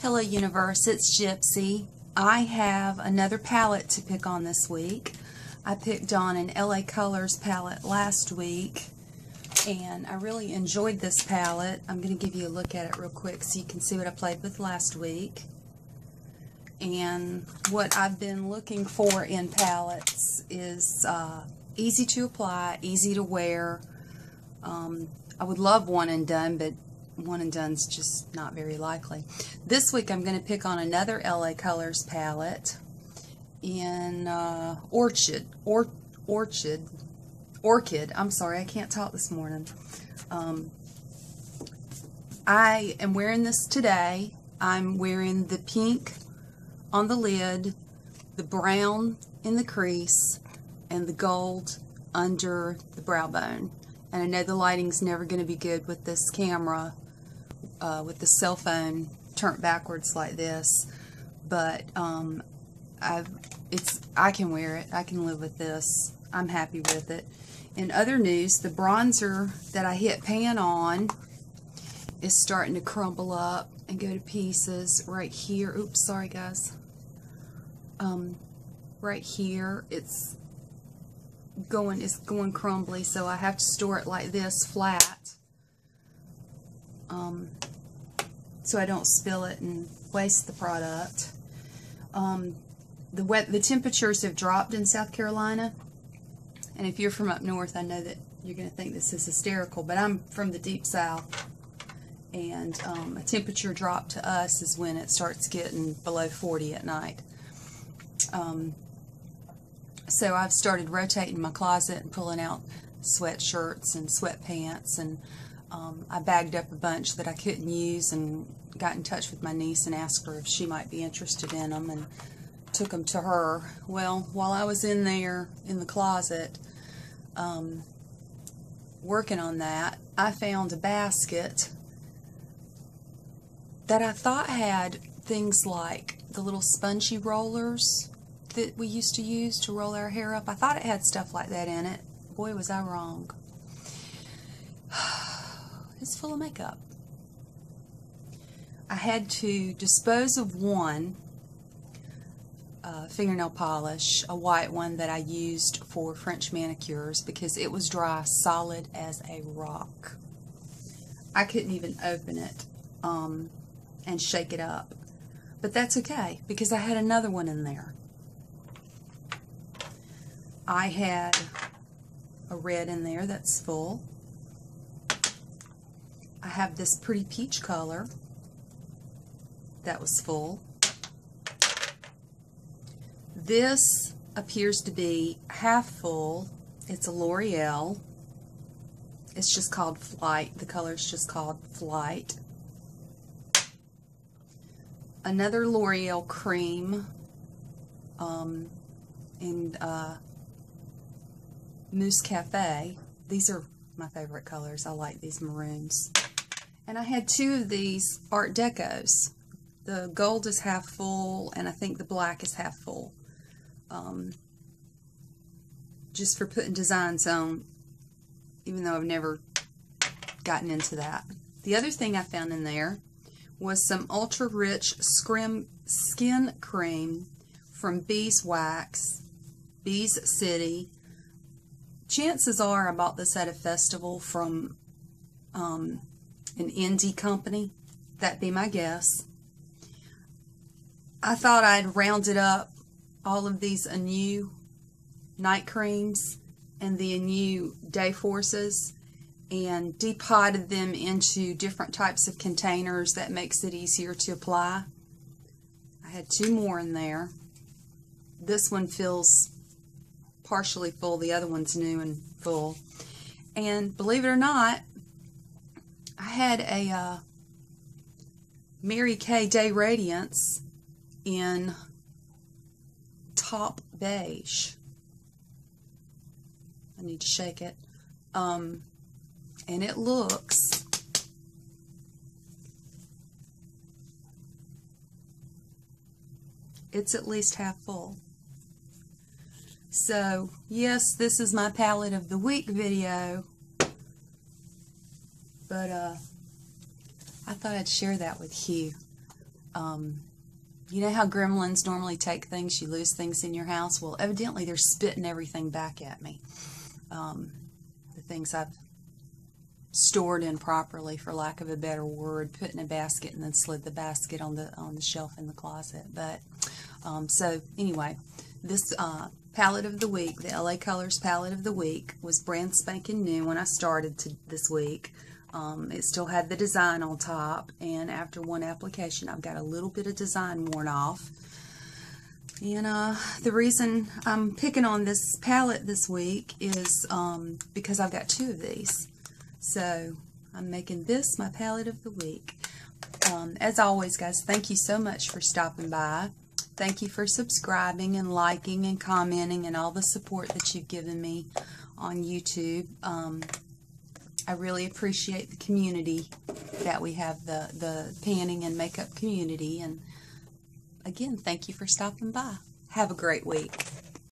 Hello Universe, it's Gypsy. I have another palette to pick on this week. I picked on an LA Colors palette last week and I really enjoyed this palette. I'm going to give you a look at it real quick so you can see what I played with last week. And what I've been looking for in palettes is easy to apply, easy to wear. I would love one and done, but one and done's just not very likely. This week I'm going to pick on another LA Colors palette in Orchid. I'm sorry, I can't talk this morning. I am wearing this today. I'm wearing the pink on the lid, the brown in the crease, and the gold under the brow bone. And I know the lighting's never going to be good with this camera, with the cell phone turned backwards like this, but I can wear it. I can live with this. I'm happy with it. In other news, the bronzer that I hit pan on is starting to crumble up and go to pieces right here. Oops, sorry guys. Right here, it's going crumbly, so I have to store it like this, flat, so I don't spill it and waste the product. The temperatures have dropped in South Carolina, and if you're from up north, I know that you're going to think this is hysterical, but I'm from the deep south, and a temperature drop to us is when it starts getting below 40 at night. So I've started rotating my closet and pulling out sweatshirts and sweatpants, and I bagged up a bunch that I couldn't use and got in touch with my niece and asked her if she might be interested in them and took them to her. Well, while I was in there in the closet working on that, I found a basket that I thought had things like the little spongy rollers that we used to use to roll our hair up. I thought it had stuff like that in it. Boy, was I wrong. It's full of makeup. I had to dispose of one fingernail polish, a white one that I used for French manicures, because it was dry, solid as a rock. I couldn't even open it and shake it up. But that's okay, because I had another one in there. I had a red in there that's full. I have this pretty peach color that was full. This appears to be half full. It's a L'Oreal. It's just called Flight. The color is just called Flight. Another L'Oreal cream in Mousse Cafe. These are my favorite colors. I like these maroons. And I had two of these Art Decos. The gold is half full, and I think the black is half full. Just for putting designs on, even though I've never gotten into that. The other thing I found in there was some ultra rich skin cream from Beeswax, Bees City. Chances are I bought this at a festival from an indie company. That'd be my guess. I thought I'd rounded up all of these Anew night creams and the Anew day forces and depotted them into different types of containers. That makes it easier to apply. I had two more in there. This one feels partially full, the other one's new and full. And believe it or not, I had a Mary Kay Day Radiance in top beige. I need to shake it. And it looks it's at least half full. So, yes, this is my palette of the week video, but I thought I'd share that with you. You know how gremlins normally take things, you lose things in your house? Well, evidently they're spitting everything back at me. The things I've stored improperly, for lack of a better word, put in a basket and then slid the basket on the shelf in the closet. But so anyway, this palette of the week, the LA Colors palette of the week, was brand spanking new when I started this week. It still had the design on top, and after one application I've got a little bit of design worn off. And the reason I'm picking on this palette this week is because I've got two of these. So I'm making this my palette of the week. As always, guys, thank you so much for stopping by. Thank you for subscribing and liking and commenting and all the support that you've given me on YouTube. I really appreciate the community that we have, the panning and makeup community. And again, thank you for stopping by. Have a great week.